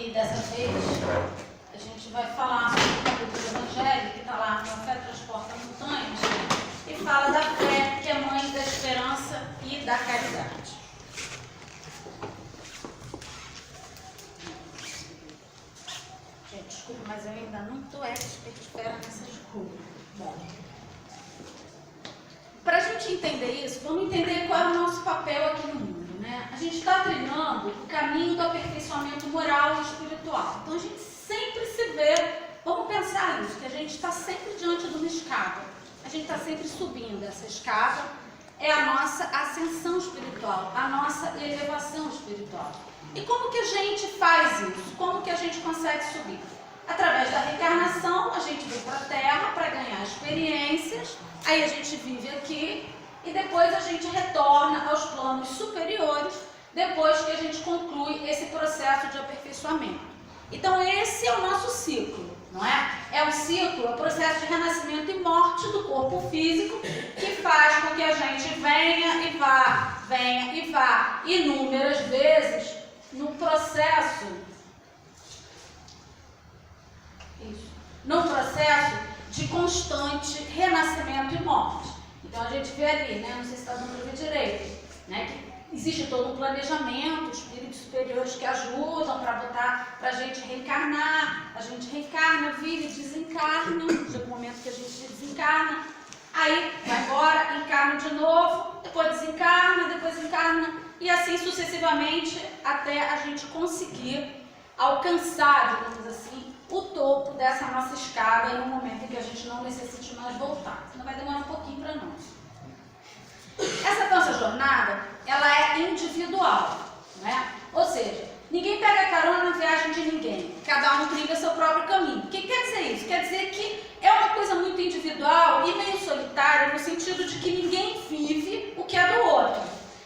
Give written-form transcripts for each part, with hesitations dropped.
E dessa vez a gente vai falar sobre o capítulo do Evangelho, que está lá no A Fé Transporta Montanhas, e fala da fé, que é mãe da esperança e da caridade. Gente, desculpa, mas eu ainda não estou expert nessas coisas. Bom, para a gente entender isso, vamos entender qual é o nosso papel aqui no mundo, né? A gente está trilhando o caminho do aperfeiçoamento moral e espiritual. Então a gente sempre se vê, vamos pensar isso, que a gente está sempre diante de uma escada. A gente está sempre subindo essa escada, é a nossa ascensão espiritual, a nossa elevação espiritual. E como que a gente faz isso? Como que a gente consegue subir? Através da reencarnação, a gente vem para a Terra para ganhar experiências, aí a gente vive aqui e depois a gente retorna aos planos superiores, depois que a gente conclui esse processo de aperfeiçoamento. Então esse é o nosso ciclo, não é? É um ciclo, é o processo de renascimento e morte do corpo físico, que faz com que a gente venha e vá inúmeras vezes no processo de constante renascimento e morte. Então a gente vê ali, né? Não sei se está dando para ver direito, né? Que existe todo um planejamento, espíritos superiores que ajudam para botar para a gente reencarnar. A gente reencarna, vive, desencarna. Chega o momento que a gente desencarna, aí vai embora, encarna de novo, depois desencarna, depois encarna, e assim sucessivamente até a gente conseguir alcançar, digamos assim, o topo dessa nossa escada em um momento em que a gente não necessite mais voltar. Ainda vai demorar um pouquinho para nós. Essa nossa jornada, ela é individual, né? Ou seja, ninguém pega carona na viagem de ninguém. Cada um trilha seu próprio caminho. O que quer dizer isso? Quer dizer que é uma coisa muito individual e meio solitária, no sentido de que ninguém vive o que é do outro.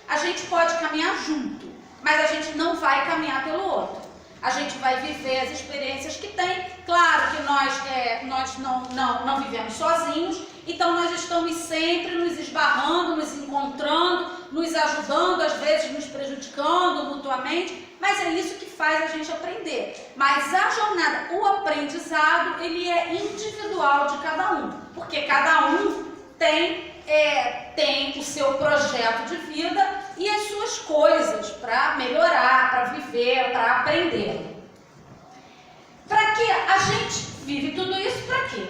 A gente pode caminhar junto, mas a gente não vai caminhar pelo outro. A gente vai viver as experiências que tem. Claro que nós não vivemos sozinhos, então nós estamos sempre nos esbarrando, nos encontrando, nos ajudando, às vezes nos prejudicando mutuamente, mas é isso que faz a gente aprender. Mas a jornada, o aprendizado, ele é individual de cada um, porque cada um tem o seu projeto de vida e as suas coisas para melhorar, para viver, para aprender. Para que a gente vive tudo isso? Para quê?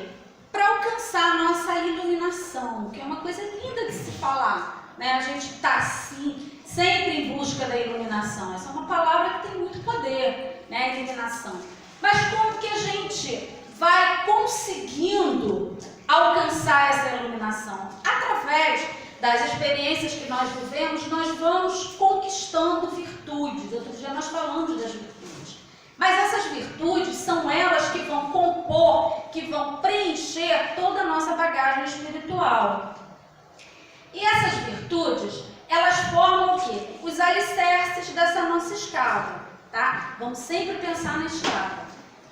Para alcançar a nossa iluminação, que é uma coisa linda de se falar, né? A gente está assim, sempre em busca da iluminação. Essa é uma palavra que tem muito poder, né? Iluminação. Mas como que a gente vai conseguindo alcançar essa iluminação? Através das experiências que nós vivemos, nós vamos conquistando virtudes. Outro dia nós falamos das virtudes. Mas essas virtudes são elas que vão compor, que vão preencher toda a nossa bagagem espiritual. E essas virtudes, elas formam o quê? Os alicerces dessa nossa escada, tá? Vamos sempre pensar na escada.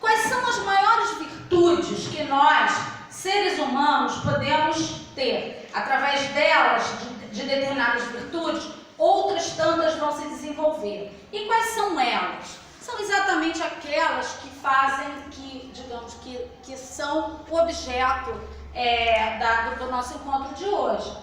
Quais são as maiores virtudes que nós, seres humanos, podemos ter? Através delas, de determinadas virtudes, outras tantas vão se desenvolver. E quais são elas? São exatamente aquelas que fazem, digamos, que são o objeto do nosso encontro de hoje.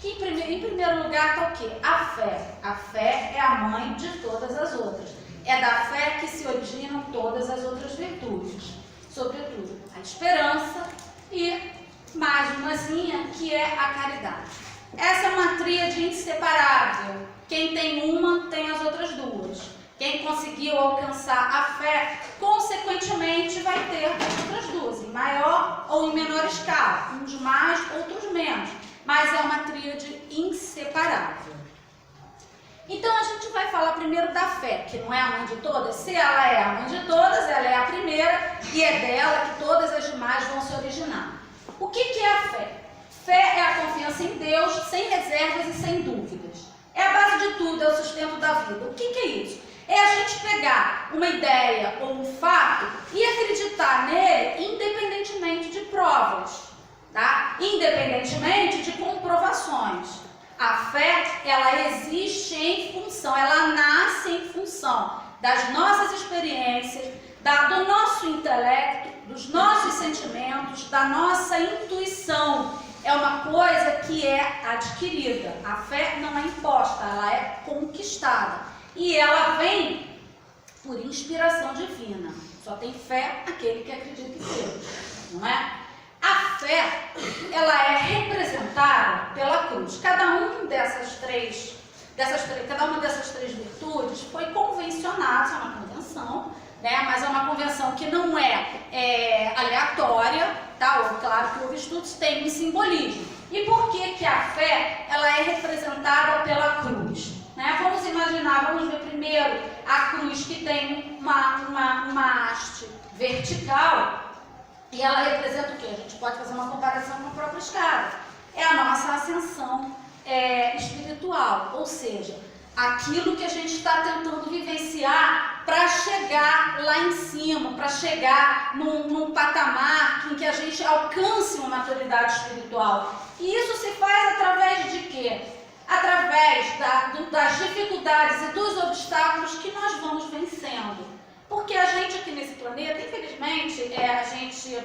Que em primeiro lugar está o quê? A fé. A fé é a mãe de todas as outras. É da fé que se originam todas as outras virtudes. Sobretudo a esperança e mais umazinha, que é a caridade. Essa é uma tríade inseparável. Quem tem uma, tem as outras duas. Quem conseguiu alcançar a fé, consequentemente, vai ter as outras duas, em maior ou em menor escala, uns mais, outros menos, mas é uma tríade inseparável. Então a gente vai falar primeiro da fé, que não é a mãe de todas. Se ela é a mãe de todas, ela é a primeira e é dela que todas as demais vão se originar. O que é a fé? Fé é a confiança em Deus, sem reservas e sem dúvidas. É a base de tudo, é o sustento da vida. O que é isso? É a gente pegar uma ideia ou um fato e acreditar nele independentemente de provas, tá? Independentemente de comprovações. A fé, ela existe em função, ela nasce em função das nossas experiências, intelecto, dos nossos sentimentos, da nossa intuição. É uma coisa que é adquirida. A fé não é imposta, ela é conquistada. E ela vem por inspiração divina. Só tem fé aquele que acredita em Deus, não é? A fé, ela é representada pela cruz. Cada uma dessas três virtudes foi convencionada, isso é uma convenção, né? Mas é uma convenção que não é aleatória, tá? Claro que houve estudos, tem um simbolismo. E por que a fé, ela é representada pela cruz? Né? Vamos imaginar, vamos ver primeiro a cruz que tem uma haste vertical e ela representa o quê? A gente pode fazer uma comparação com a própria escada. É a nossa ascensão espiritual, ou seja, aquilo que a gente está tentando vivenciar para chegar lá em cima, para chegar num patamar em que a gente alcance uma maturidade espiritual. E isso se faz através de quê? Através das dificuldades e dos obstáculos que nós vamos vencendo. Porque a gente aqui nesse planeta, infelizmente, a gente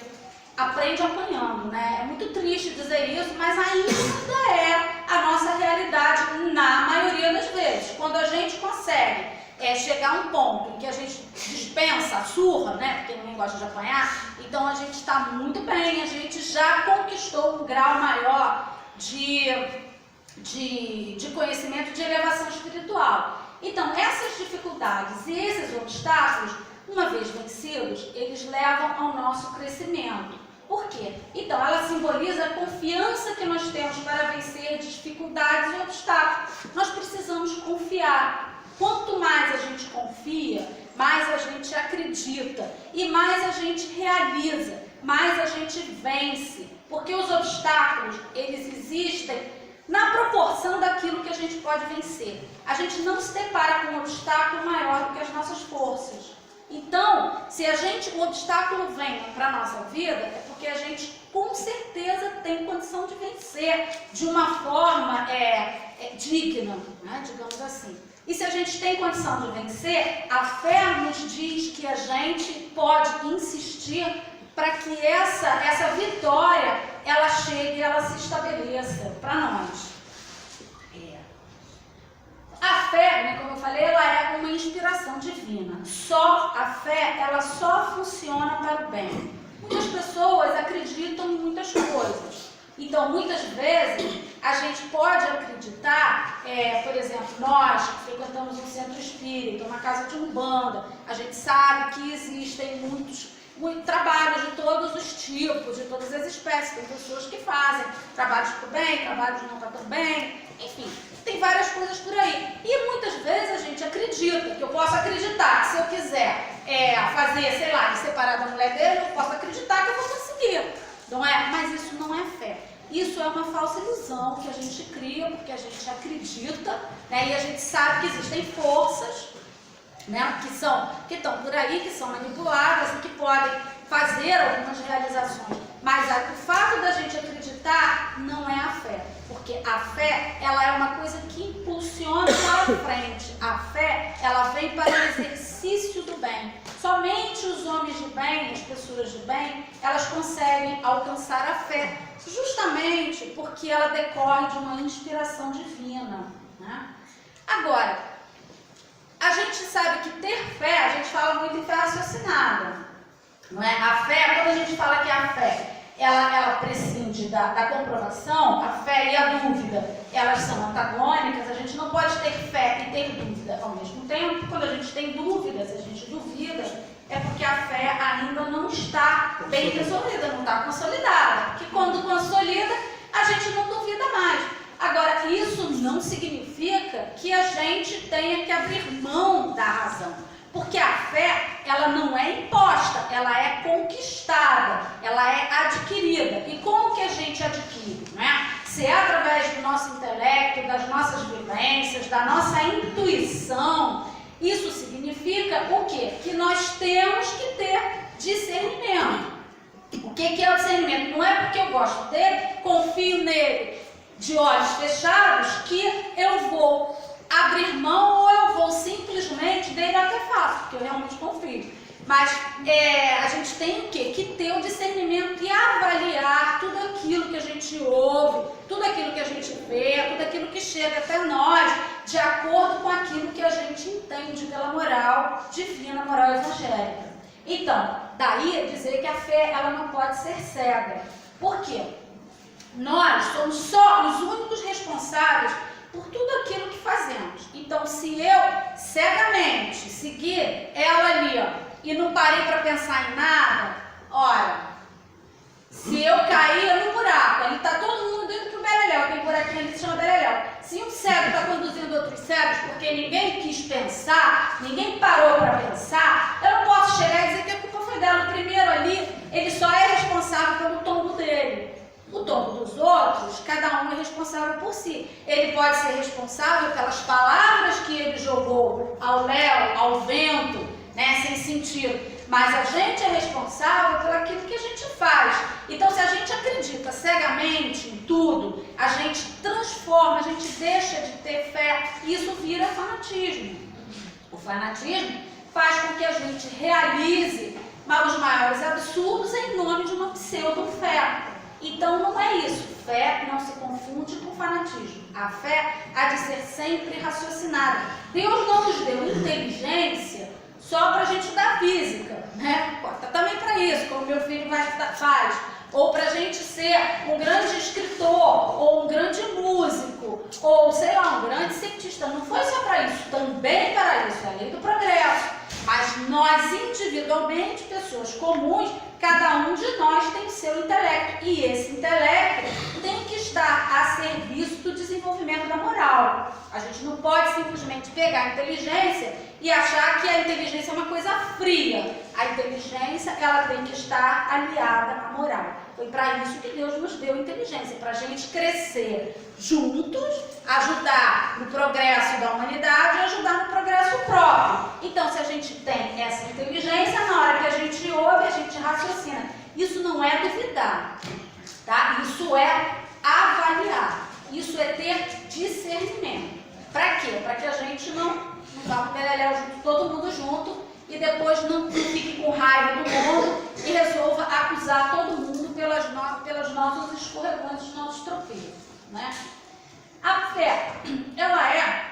aprende apanhando, né? É muito triste dizer isso, mas ainda é a nossa realidade na maioria das vezes. Quando a gente consegue chegar a um ponto em que a gente dispensa a surra, né? Porque ninguém gosta de apanhar, então a gente está muito bem, a gente já conquistou um grau maior de conhecimento, de elevação espiritual. Então, essas dificuldades e esses obstáculos, uma vez vencidos, eles levam ao nosso crescimento. Por quê? Então, ela simboliza a confiança que nós temos para vencer dificuldades e obstáculos. Nós precisamos confiar. Quanto mais a gente confia, mais a gente acredita e mais a gente realiza, mais a gente vence. Porque os obstáculos, eles existem na proporção daquilo que a gente pode vencer. A gente não se depara com um obstáculo maior do que as nossas forças. Então, se o obstáculo vem para a nossa vida, é porque a gente com certeza tem condição de vencer de uma forma digna, né? Digamos assim. E se a gente tem condição de vencer, a fé nos diz que a gente pode insistir para que essa vitória ela chegue, ela se estabeleça para nós. A fé, né, como eu falei, ela é uma inspiração divina. Só a fé, ela só funciona para o bem. Muitas pessoas acreditam em muitas coisas. Então, muitas vezes, a gente pode acreditar, por exemplo, nós que frequentamos um centro espírita, uma casa de umbanda, a gente sabe que existem muitos trabalhos de todos os tipos, de todas as espécies. Tem pessoas que fazem trabalhos para o bem, trabalhos não para o bem, enfim, tem várias coisas por aí. E muitas vezes a gente acredita, que eu posso acreditar, que se eu quiser fazer, sei lá, me separar da mulher dele, eu posso acreditar que eu vou conseguir, não é? Mas isso não é fé. Isso é uma falsa ilusão que a gente cria porque a gente acredita, né? E a gente sabe que existem forças, né, que estão por aí, que são manipuladas e que podem fazer algumas realizações. Mas o fato da gente acreditar não é a fé, porque a fé ela é uma coisa que impulsiona para frente. A fé ela vem para o exercício do bem. Somente os homens de bem, as pessoas de bem, elas conseguem alcançar a fé, justamente porque ela decorre de uma inspiração divina, né? Agora, a gente sabe que ter fé, a gente fala muito em fé raciocinada, não é? A fé, quando a gente fala que a fé, ela prescinde da comprovação, a fé e a dúvida, elas são antagônicas, a gente não pode ter fé e ter dúvida ao mesmo tempo. Quando a gente tem dúvidas, a gente duvida, é porque a fé ainda não está bem resolvida, não está consolidada. Porque quando consolida, a gente não duvida mais. Agora, isso não significa que a gente tenha que abrir mão da razão, porque a fé, ela não é imposta, ela é conquistada, ela é adquirida. E como que a gente adquire, né? Se é através do nosso intelecto, das nossas vivências, da nossa intuição. Isso significa o quê? Que nós temos que ter discernimento. O que é o discernimento? Não é porque eu gosto dele, confio nele, de olhos fechados, que eu vou abrir mão ou eu vou simplesmente dele até faço, porque eu realmente confio. Mas a gente tem o quê? Que ter o discernimento e avaliar tudo aquilo que a gente ouve, tudo aquilo que a gente vê, tudo aquilo que chega até nós, de acordo com aquilo que a gente entende pela moral divina, moral evangélica. Então, daí dizer que a fé ela não pode ser cega. Por quê? Nós somos só os únicos responsáveis por tudo aquilo que fazemos. Então, se eu cegamente seguir ela ali, ó, e não parei para pensar em nada, olha, se eu cair no buraco, ali está todo mundo indo pro beleléu, tem um buraquinho ali que se chama beleléu. Se um cego está conduzindo outros cegos porque ninguém quis pensar, ninguém parou para pensar, eu não posso chegar e dizer que a culpa foi dela. O primeiro ali, ele só é responsável pelo tombo dele. O tombo dos outros, cada um é responsável por si. Ele pode ser responsável pelas palavras que ele jogou ao léu, ao vento, né, sem sentido. Mas a gente é responsável por aquilo que a gente faz. Então, se a gente acredita cegamente em tudo, a gente transforma, a gente deixa de ter fé, e isso vira fanatismo. O fanatismo faz com que a gente realize os maiores absurdos em nome de uma pseudo-fé. Então, não é isso. Fé não se confunde com fanatismo. A fé há de ser sempre raciocinada. Deus não nos deu inteligência só para a gente estudar física, né? Também para isso, como meu filho faz. Ou para a gente ser um grande escritor, ou um grande músico, ou, sei lá, um grande cientista. Não foi só para isso, também para isso, é a lei do progresso. Mas nós, individualmente, pessoas comuns, cada um de nós tem seu intelecto. E esse intelecto tem que estar a serviço do desenvolvimento da moral. A gente não pode simplesmente pegar a inteligência e achar que a inteligência é uma coisa fria. A inteligência, ela tem que estar aliada à moral. Foi para isso que Deus nos deu inteligência, para a gente crescer juntos, ajudar no progresso da humanidade e ajudar no progresso próprio. Então, se a gente tem essa inteligência, na hora que a gente ouve, a gente raciocina. Isso não é duvidar, tá? Isso é avaliar. Isso é ter discernimento. Para quê? Para que a gente não vá pro beleléu junto, todo mundo junto, e depois não fique com raiva do mundo e resolva acusar todo mundo pelas nossas escorregões, nossos tropeços, né? A fé, ela é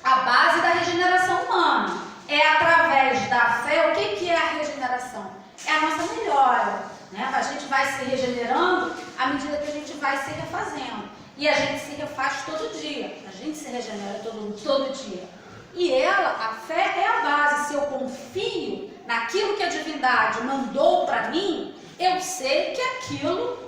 a base da regeneração humana. É através da fé, o que é a regeneração? É a nossa melhora, né? A gente vai se regenerando à medida que a gente vai se refazendo. E a gente se refaz todo dia. A gente se regenera todo dia. E a fé é a base. Se eu confio naquilo que a divindade mandou para mim, eu sei que aquilo,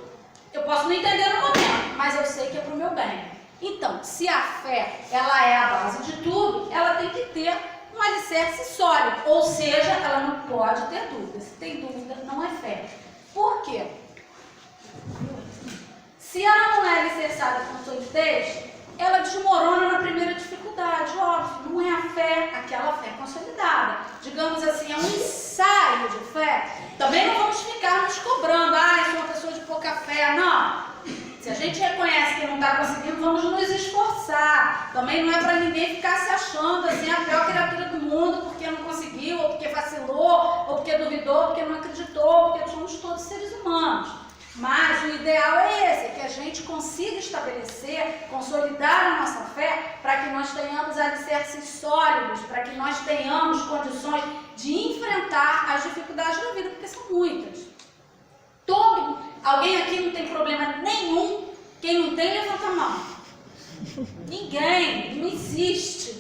eu posso não entender no momento, mas eu sei que é para o meu bem. Então, se a fé, ela é a base de tudo, ela tem que ter um alicerce sólido. Ou seja, ela não pode ter dúvida. Se tem dúvida, não é fé. Por quê? Se ela não é alicerçada com solidez, ela desmorona na primeira dificuldade, óbvio, não é a fé, aquela fé consolidada. Digamos assim, é um ensaio de fé. Também não vamos ficar nos cobrando, eu sou uma pessoa de pouca fé, não. Se a gente reconhece que não está conseguindo, vamos nos esforçar. Também não é para ninguém ficar se achando assim, a pior criatura do mundo, porque não conseguiu, ou porque vacilou, ou porque duvidou, ou porque não acreditou, porque somos todos seres humanos. Mas o ideal é esse, que a gente consiga estabelecer, consolidar a nossa fé para que nós tenhamos alicerces sólidos, para que nós tenhamos condições de enfrentar as dificuldades da vida, porque são muitas. Alguém aqui não tem problema nenhum, quem não tem, levanta a mão. Ninguém, não existe.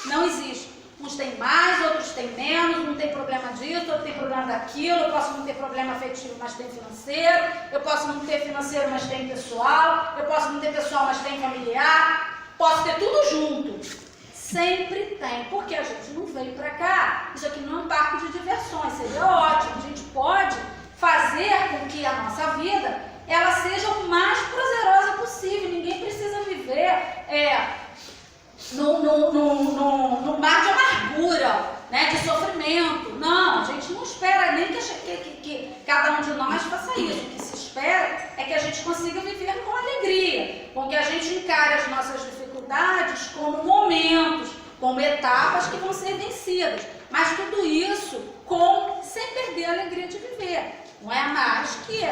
Não existe. Uns têm mais, outros têm menos, não tem problema disso, outro tem problema daquilo, eu posso não ter problema afetivo, mas tem financeiro, eu posso não ter financeiro, mas tem pessoal, eu posso não ter pessoal, mas tem familiar, posso ter tudo junto. Sempre tem, porque a gente não veio pra cá. Isso aqui não é um parque de diversões, seria ótimo, a gente pode fazer com que a nossa vida, ela seja o mais prazerosa possível. Ninguém precisa viver no mar de amargura, né, de sofrimento. Não, a gente não espera nem que cada um de nós faça isso. O que se espera é que a gente consiga viver com alegria, com que a gente encare as nossas dificuldades como momentos, como etapas que vão ser vencidas. Mas tudo isso Não é mais que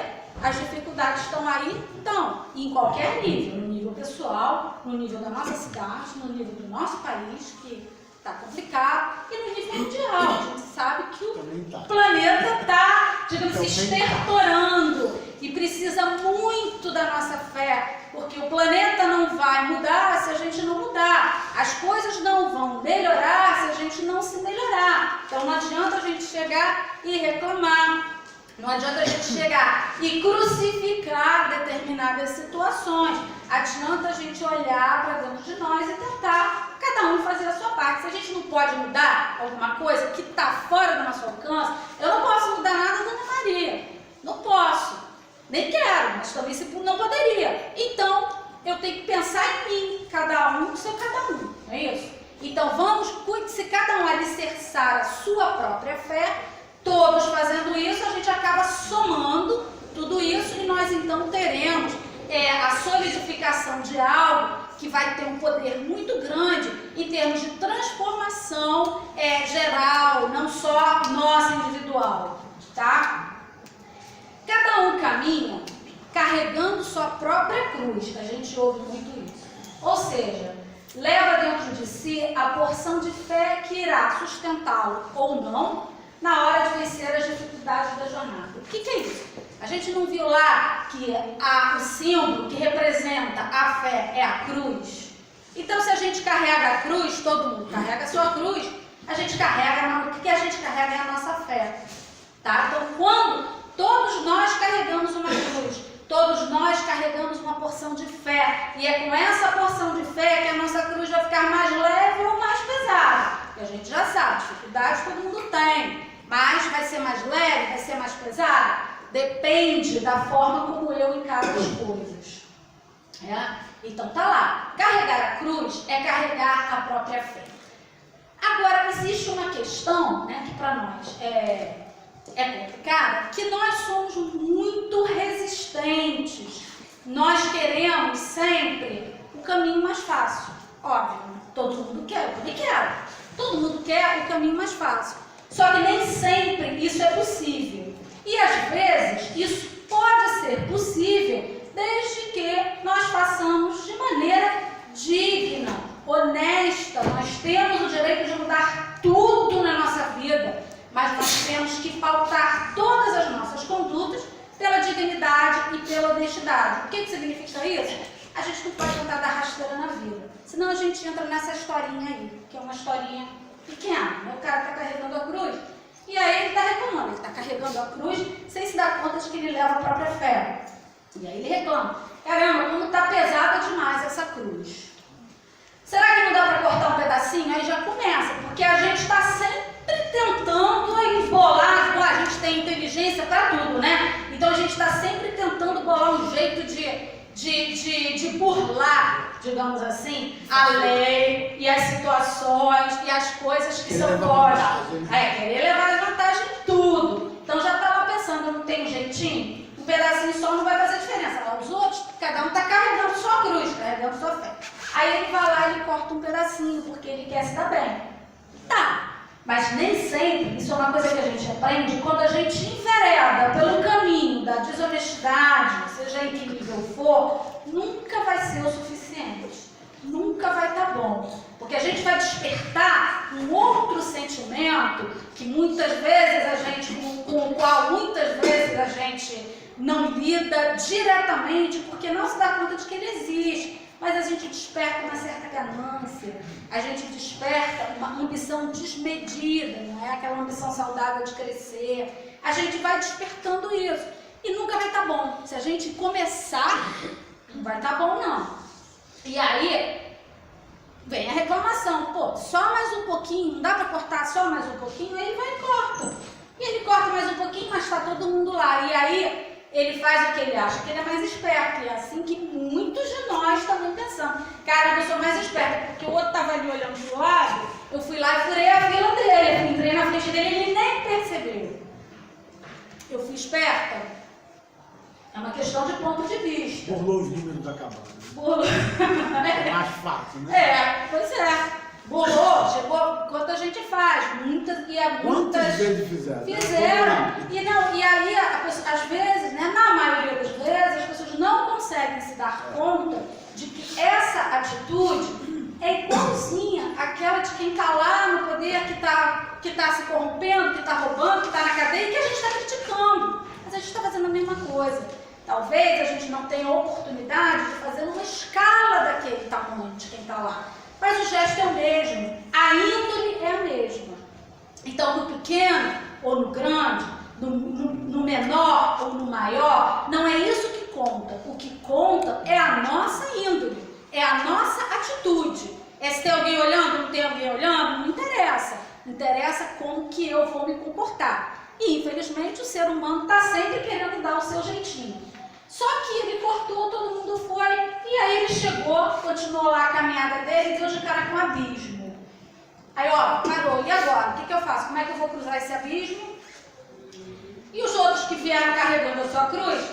as dificuldades estão aí, então, em qualquer nível, no nível pessoal, no nível da nossa cidade, no nível do nosso país, que está complicado, e no nível mundial. A gente sabe que o planeta está, digamos assim, estertorando e precisa muito da nossa fé, porque o planeta não vai mudar se a gente não mudar. As coisas não vão melhorar se a gente não se melhorar. Então não adianta a gente chegar e reclamar. Não adianta a gente chegar e crucificar determinadas situações. Adianta a gente olhar para dentro de nós e tentar cada um fazer a sua parte. Se a gente não pode mudar alguma coisa que está fora do nosso alcance, eu não posso mudar nada da Ana Maria. Não posso. Nem quero, mas também não poderia. Então, eu tenho que pensar em mim, cada um com seu cada um. Não é isso? Então, se cada um alicerçar a sua própria fé, todos fazendo isso, a gente acaba somando tudo isso e nós então teremos a solidificação de algo que vai ter um poder muito grande em termos de transformação geral, não só nossa individual, tá? Cada um caminha carregando sua própria cruz, a gente ouve muito isso. Ou seja, leva dentro de si a porção de fé que irá sustentá-lo ou não na hora de vencer as dificuldades da jornada. O que é isso? A gente não viu lá que o símbolo que representa a fé é a cruz? Então, se a gente carrega a cruz, todo mundo carrega a sua cruz, a gente carrega, o que a gente carrega é a nossa fé. Tá? Então, quando todos nós carregamos uma cruz, todos nós carregamos uma porção de fé, e é com essa porção de fé que a nossa cruz vai ficar mais leve ou mais pesada. E a gente já sabe, dificuldades todo mundo tem, mas vai ser mais leve, vai ser mais pesada? Depende da forma como eu encaro as coisas. Então tá lá, carregar a cruz é carregar a própria fé. Agora, existe uma questão, né, que para nós é complicada, que nós somos muito resistentes. Nós queremos sempre o caminho mais fácil. Óbvio, todo mundo quer, eu também quero. Todo mundo quer o caminho mais fácil. Só que nem sempre isso é possível. E às vezes isso pode ser possível desde que nós façamos de maneira digna, honesta. Nós temos o direito de mudar tudo na nossa vida, mas nós temos que pautar todas as nossas condutas pela dignidade e pela honestidade. O que significa isso? A gente não pode tentar dar rasteira na vida, senão a gente entra nessa historinha aí, que é uma historinha pequena. O cara está carregando a cruz, e aí ele está reclamando, ele está carregando a cruz sem se dar conta de que ele leva a própria fé. E aí ele reclama, caramba, como está pesada demais essa cruz. Será que não dá para cortar um pedacinho? Aí já começa, porque a gente está sempre tentando embolar, a gente tem inteligência para tudo, né? Então a gente está sempre tentando bolar um jeito de burlar, digamos assim, a lei e as situações e as coisas que são postas. Querer levar vantagem em tudo. Então já está lá pensando, não tem um jeitinho? Um pedacinho só não vai fazer diferença. Lá os outros, cada um está carregando sua cruz, carregando sua fé. Aí ele vai lá e ele corta um pedacinho, porque ele quer se dar bem. Tá, mas nem sempre, isso é uma coisa que a gente aprende, quando a gente envereda pelo caminho da desonestidade, seja em que nível for, nunca vai ser o suficiente. Nunca vai estar bom. Porque a gente vai despertar um outro sentimento que muitas vezes a gente, com o qual muitas vezes a gente não lida diretamente, porque não se dá conta de que ele existe. Mas a gente desperta uma certa ganância, a gente desperta uma ambição desmedida, não é aquela ambição saudável de crescer. A gente vai despertando isso e nunca vai estar bom. Se a gente começar, não vai estar bom não. E aí vem a reclamação, pô, só mais um pouquinho, não dá para cortar só mais um pouquinho? Aí ele vai e corta. E ele corta mais um pouquinho, mas está todo mundo lá. E aí ele faz o que ele acha, que ele é mais esperto. E é assim que muitos de nós também pensamos. Cara, eu sou mais esperta, porque o outro estava ali olhando do lado, eu fui lá e furei a fila dele, eu entrei na frente dele e ele nem percebeu. Eu fui esperta? É uma questão de ponto de vista. Burlou os números da cabana. Burlou. É mais fácil, né? Pois é. Burlou, chegou, quanto a gente faz, muitas vezes fizeram? E aí, às vezes, né, na maioria das vezes, as pessoas não conseguem se dar conta de que essa atitude é igualzinha àquela de quem está lá no poder, que tá se corrompendo, que está roubando, que está na cadeia e que a gente está criticando. Mas a gente está fazendo a mesma coisa. Talvez a gente não tenha oportunidade de fazer uma escala daquele tamanho de quem está lá. Mas o gesto é o mesmo, a índole é a mesma. Então, no pequeno ou no grande, no menor ou no maior, não é isso que conta. O que conta é a nossa índole, é a nossa atitude. É se tem alguém olhando, não tem alguém olhando, não interessa. Interessa como que eu vou me comportar. E, infelizmente, o ser humano está sempre querendo dar o seu jeitinho. Só que ele cortou, todo mundo foi, e aí ele chegou, continuou lá a caminhada dele e deu de cara com um abismo. Aí, ó, parou, e agora? O que eu faço? Como é que eu vou cruzar esse abismo? E os outros que vieram carregando a sua cruz,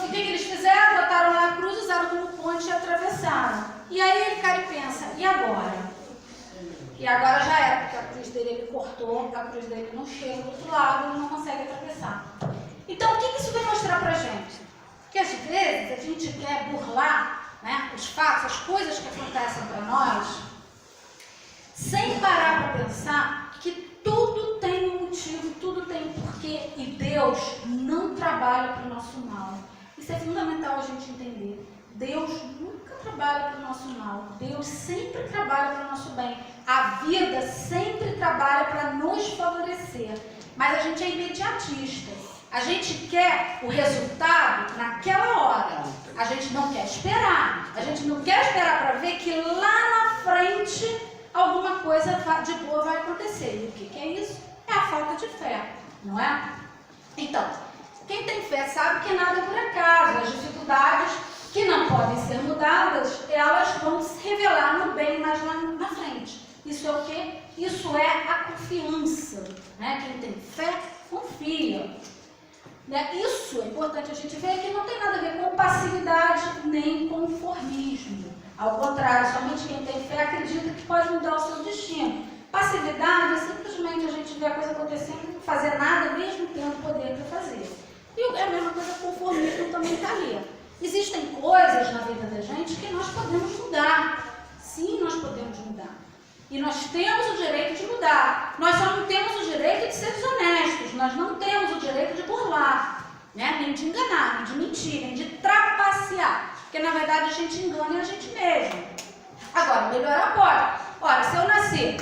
o que eles fizeram? Botaram lá a cruz, usaram como ponte e atravessaram. E aí ele cara e pensa, e agora? E agora já era, porque a cruz dele ele cortou, a cruz dele não chega do outro lado, ele não consegue atravessar. Então, o que isso vai mostrar pra gente? Que às vezes a gente quer burlar, né, os fatos, as coisas que acontecem para nós, sem parar para pensar que tudo tem um motivo, tudo tem um porquê, e Deus não trabalha para o nosso mal. Isso é fundamental a gente entender. Deus nunca trabalha para o nosso mal. Deus sempre trabalha para o nosso bem. A vida sempre trabalha para nos favorecer. Mas a gente é imediatista. A gente quer o resultado naquela hora. A gente não quer esperar. A gente não quer esperar para ver que lá na frente alguma coisa de boa vai acontecer. E o que é isso? É a falta de fé, não é? Então, quem tem fé sabe que nada é por acaso. As dificuldades que não podem ser mudadas, elas vão se revelar no bem mais lá na frente. Isso é o quê? Isso é a confiança, né? Quem tem fé, confia. Né? Isso é importante a gente ver que não tem nada a ver com passividade nem conformismo. Ao contrário, somente quem tem fé acredita que pode mudar o seu destino. Passividade é simplesmente a gente ver a coisa acontecendo e não fazer nada, mesmo tendo poder para fazer. E a mesma coisa, conformismo também está ali. Existem coisas na vida da gente que nós podemos mudar. Sim, nós podemos mudar. E nós temos o direito de mudar. Nós só não temos o direito de ser desonestos. Nós não temos o direito de burlar, né? Nem de enganar, nem de mentir, nem de trapacear. Porque, na verdade, a gente engana a gente mesmo. Agora, melhorar pode. Ora, se eu nasci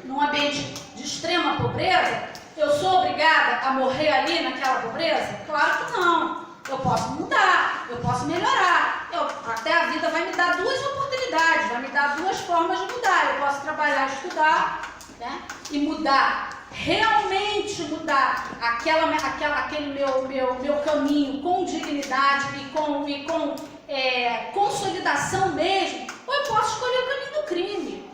num ambiente de extrema pobreza, eu sou obrigada a morrer ali naquela pobreza? Claro que não. Eu posso mudar, eu posso melhorar. Até a vida vai me dar duas oportunidades, vai me dar duas formas de mudar. Eu posso trabalhar, estudar, né? E mudar, realmente mudar aquele meu caminho com dignidade e com consolidação mesmo. Ou eu posso escolher o caminho do crime.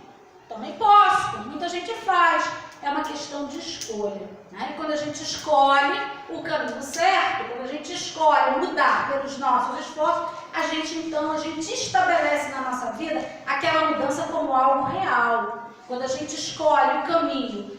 Também posso, como muita gente faz. É uma questão de escolha, né? E quando a gente escolhe o caminho certo, quando a gente escolhe mudar pelos nossos esforços, a gente estabelece na nossa vida aquela mudança como algo real. Quando a gente escolhe o caminho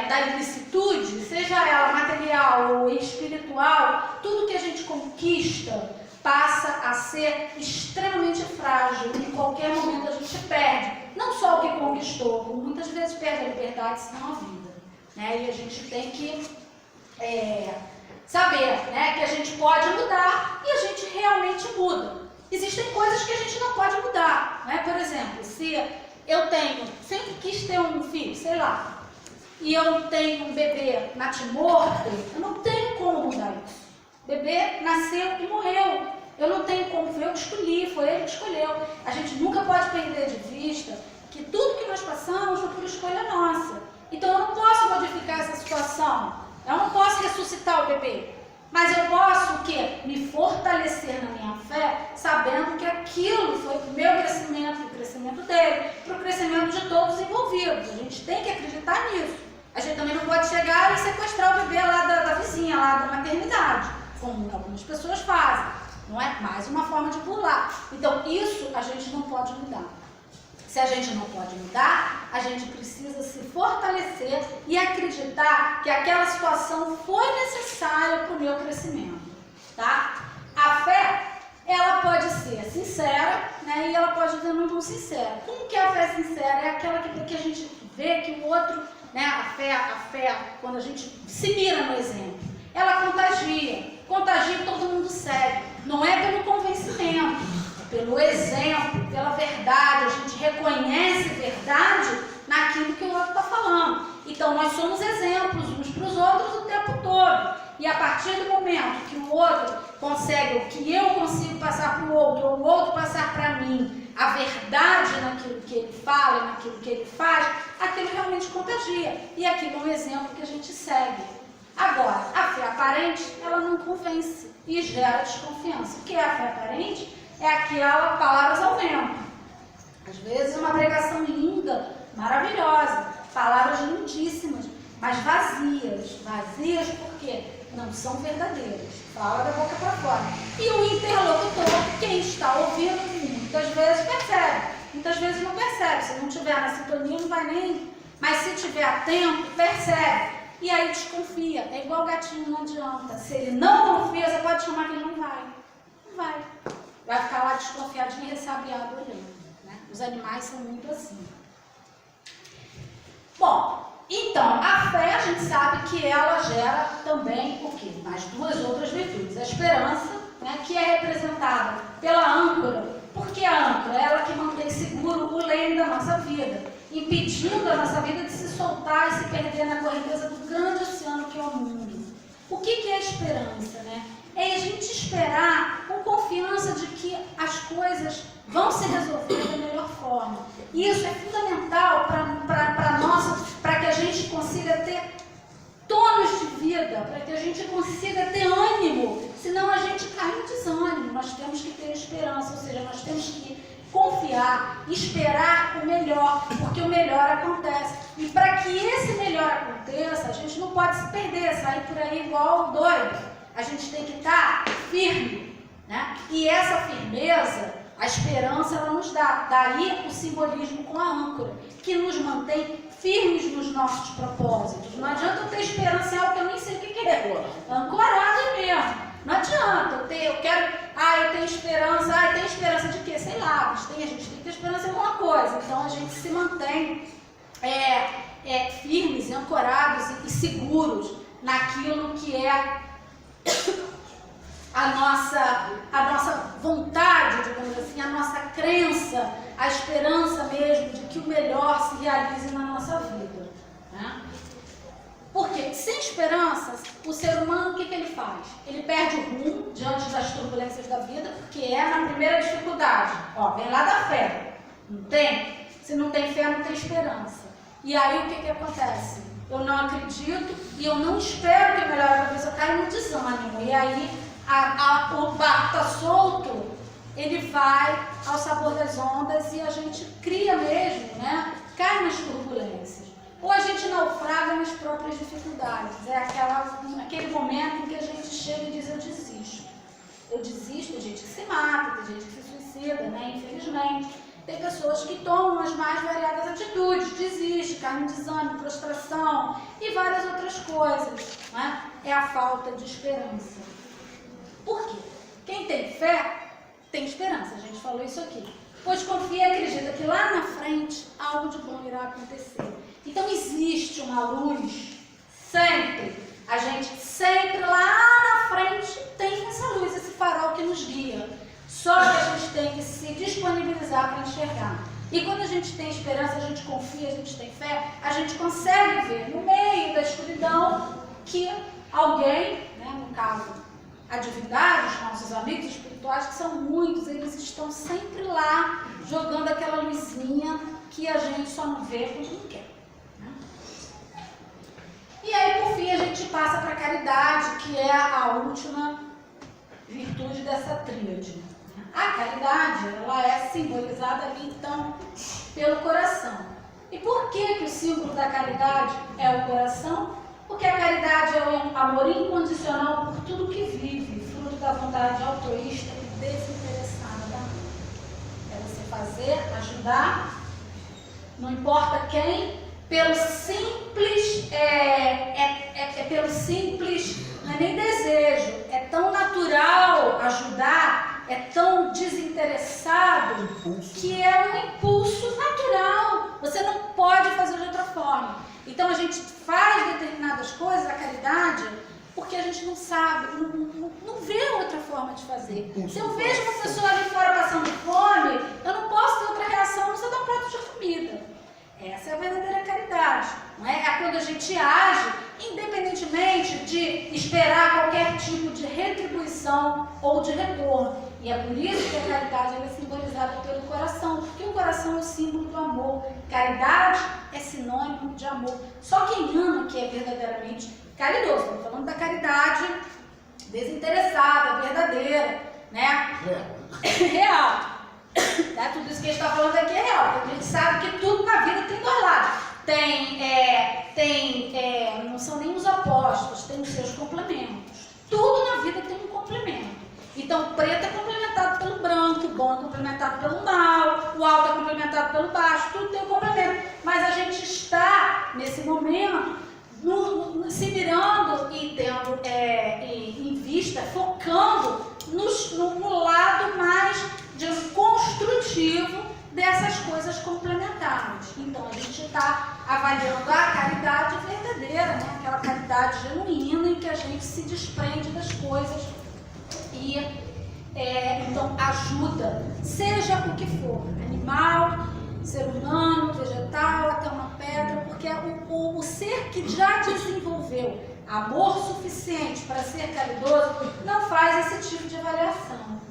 da ilicitude, seja ela material ou espiritual, tudo que a gente conquista passa a ser extremamente frágil. Em qualquer momento a gente perde. Não só o que conquistou, como muitas vezes perde a liberdade, senão a vida. Né? E a gente tem que saber, né, que a gente pode mudar e a gente realmente muda. Existem coisas que a gente não pode mudar. Né? Por exemplo, se eu sempre quis ter um filho, sei lá, e eu tenho um bebê natimorto, eu não tenho como mudar isso. O bebê nasceu e morreu. Eu não tenho como, foi eu que escolhi, foi ele que escolheu. A gente nunca pode perder de vista que tudo que nós passamos foi por escolha nossa. Então eu não posso modificar essa situação. Eu não posso ressuscitar o bebê. Mas eu posso o quê? Me fortalecer na minha fé, sabendo que aquilo foi para o meu crescimento, para o crescimento dele, para o crescimento de todos os envolvidos. A gente tem que acreditar nisso. A gente também não pode chegar e sequestrar o bebê lá da vizinha, lá da maternidade, como algumas pessoas fazem. Não é mais uma forma de burlar. Então, isso a gente não pode mudar. Se a gente não pode mudar, a gente precisa se fortalecer e acreditar que aquela situação foi necessária para o meu crescimento, tá? A fé, ela pode ser sincera, né? E ela pode ser não tão sincera. Como que é a fé sincera? É aquela que a gente vê que o outro, né? A fé, quando a gente se mira no exemplo, ela contagia e todo mundo segue. Não é pelo convencimento, é pelo exemplo, pela verdade. A gente reconhece verdade naquilo que o outro está falando. Então nós somos exemplos uns para os outros o tempo todo. E a partir do momento que o outro consegue, o que eu consigo passar para o outro, ou o outro passar para mim, a verdade naquilo que ele fala, naquilo que ele faz, aquilo realmente contagia. E aquilo é um exemplo que a gente segue. Agora, a fé aparente, ela não convence e gera desconfiança. O que é a fé aparente? É aquela palavras ao vento. Às vezes uma pregação linda, maravilhosa, palavras lindíssimas, mas vazias. Vazias porque não são verdadeiras. Fala da boca para fora. E o interlocutor, quem está ouvindo, muitas vezes percebe. Muitas vezes não percebe. Se não tiver na sintonia, não vai nem... Mas se tiver atento, percebe. E aí desconfia. É igual gatinho, não adianta. Se ele não confia, você pode chamar que ele não vai. Não vai. Vai ficar lá desconfiadinho e ressabiado olhando. Né? Os animais são muito assim. Bom, então, a fé, a gente sabe que ela gera também o quê? Mais duas outras virtudes. A esperança, né, que é representada pela âncora. Por que a âncora? Ela que mantém seguro o leme da nossa vida, impedindo a nossa vida de se soltar e se perder na correnteza do grande oceano que é o mundo. O que é a esperança, né? É a gente esperar com confiança de que as coisas vão se resolver da melhor forma. E isso é fundamental para que a gente consiga ter tônus de vida, para que a gente consiga ter ânimo. Senão a gente cai no desânimo. Nós temos que ter esperança, ou seja, nós temos que confiar, esperar o melhor, porque o melhor acontece. E para que esse melhor aconteça, a gente não pode se perder, sair por aí igual doido. A gente tem que estar firme, né? E essa firmeza, a esperança, ela nos dá. Daí o simbolismo com a âncora, que nos mantém firmes nos nossos propósitos. Não adianta eu ter esperança em algo que eu nem sei o que é. Ancorado mesmo. Não adianta eu tenho esperança. Eu tenho esperança de quê? Sei lá, mas a gente tem que ter esperança em alguma coisa. Então a gente se mantém firmes, ancorados e seguros naquilo que é a nossa vontade, digamos assim, a nossa crença, a esperança mesmo de que o melhor se realize na nossa vida, né? Porque sem esperança, o ser humano, o que ele faz? Ele perde o rumo diante das turbulências da vida, porque é na primeira dificuldade. Ó, vem lá da fé, não tem? Se não tem fé, não tem esperança. E aí o que acontece? Eu não acredito e eu não espero que melhore a cabeça, eu caio no desânimo. E aí o barco está solto, ele vai ao sabor das ondas e a gente cria mesmo, né? Cai nas turbulências. Ou a gente naufraga nas próprias dificuldades. É aquele momento em que a gente chega e diz, eu desisto. Eu desisto, gente que se mata, tem gente que se suicida, né? Infelizmente. Tem pessoas que tomam as mais variadas atitudes, desiste, cai no desânimo, prostração e várias outras coisas, né? É a falta de esperança. Por quê? Quem tem fé tem esperança, a gente falou isso aqui. Pois confia e acredita que lá na frente algo de bom irá acontecer. Então existe uma luz sempre. A gente sempre lá na frente tem essa luz, esse farol que nos guia. Só que a gente tem que se disponibilizar para enxergar. E quando a gente tem esperança, a gente confia, a gente tem fé, a gente consegue ver no meio da escuridão que alguém, né, no caso a divindade, os nossos amigos espirituais, que são muitos, eles estão sempre lá jogando aquela luzinha que a gente só não vê quando não quer. E aí, por fim, a gente passa para a caridade, que é a última virtude dessa tríade. A caridade, ela é simbolizada ali, então, pelo coração. E por que o símbolo da caridade é o coração? Porque a caridade é o amor incondicional por tudo que vive, fruto da vontade altruísta e desinteressada da mãe. É você fazer, ajudar não importa quem, pelo simples, pelo simples, não é nem desejo, é tão natural ajudar, é tão desinteressado, que é um impulso natural. Você não pode fazer de outra forma. Então a gente faz determinadas coisas, a caridade, porque a gente não sabe, não vê outra forma de fazer. Se eu vejo uma pessoa ali fora passando fome, eu não posso ter outra reação, não sei dar um prato de comida. Essa é a verdadeira caridade, não é? É quando a gente age independentemente de esperar qualquer tipo de retribuição ou de retorno. E é por isso que a caridade é simbolizada pelo coração, porque o coração é o símbolo do amor. Caridade é sinônimo de amor. Só quem ama que é verdadeiramente caridoso. Estamos falando da caridade desinteressada, verdadeira, né? Real. Tá? Tudo isso que a gente está falando aqui é real. A gente sabe que tudo na vida tem dois lados. Não são nem os opostos, tem os seus complementos. Tudo na vida tem um complemento. Então, o preto é complementado pelo branco, o bom é complementado pelo mal, o alto é complementado pelo baixo, tudo tem um complemento. Mas a gente está, nesse momento, se mirando e tendo em vista, focando no lado mais construtivo dessas coisas complementares. Então a gente está avaliando a caridade verdadeira, né? Aquela caridade genuína em que a gente se desprende das coisas e então ajuda, seja o que for, animal, ser humano, vegetal, até uma pedra, porque o ser que já desenvolveu amor suficiente para ser caridoso não faz esse tipo de avaliação,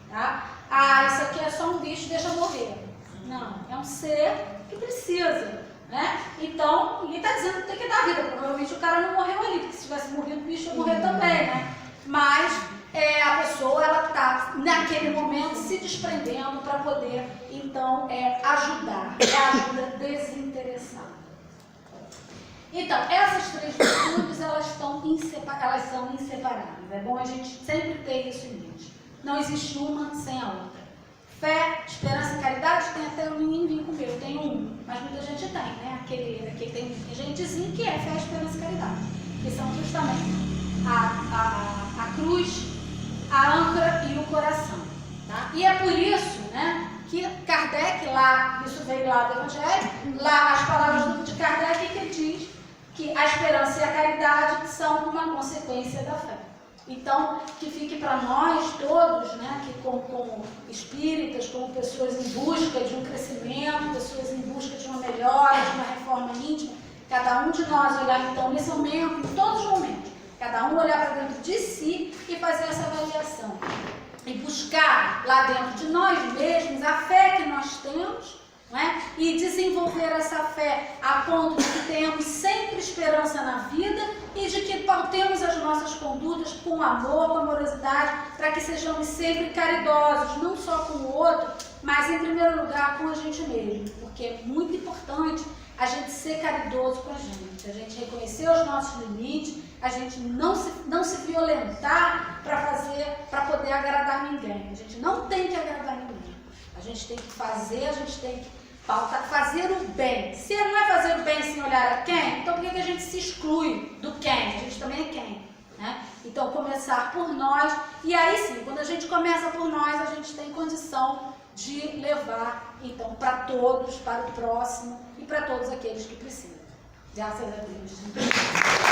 tá? Ah, isso aqui é só um bicho, deixa eu morrer. Não, é um ser que precisa, né? Então, ninguém está dizendo que tem que dar vida. Provavelmente o cara não morreu ali, porque se tivesse morrido, o bicho ia morrer também, né? Mas a pessoa, ela está, naquele momento, se desprendendo para poder, então, ajudar. É a ajuda desinteressada. Então, essas três virtudes, elas são inseparáveis. É bom a gente sempre ter isso em mente. Não existe uma sem a outra. Fé, esperança e caridade, tem até um menino comigo, tem um, mas muita gente tem, né? Aquele tem gentezinho que é fé, esperança e caridade, que são justamente a cruz, a âncora e o coração. Tá? E é por isso, né, que Kardec, lá, isso veio lá do Evangelho, lá as palavras de Kardec que diz que a esperança e a caridade são uma consequência da fé. Então, que fique para nós todos, né, que como espíritas, como pessoas em busca de um crescimento, pessoas em busca de uma melhora, de uma reforma íntima, cada um de nós olhar então nesse momento, em todos os momentos, cada um olhar para dentro de si e fazer essa avaliação. E buscar lá dentro de nós mesmos a fé que nós temos, né? E desenvolver essa fé a ponto de que tenhamos sempre esperança na vida e de que pautemos as nossas condutas com amor, com amorosidade, para que sejamos sempre caridosos, não só com o outro, mas em primeiro lugar com a gente mesmo, porque é muito importante a gente ser caridoso com a gente reconhecer os nossos limites, a gente não se violentar para poder agradar ninguém. A gente não tem que agradar ninguém. A gente tem que fazer, a gente tem que fazer o bem. Se não é fazer o bem sem olhar a quem, então por que a gente se exclui do quem? A gente também é quem, né? Então começar por nós, e aí sim, quando a gente começa por nós, a gente tem condição de levar então para todos, para o próximo e para todos aqueles que precisam. Graças a Deus.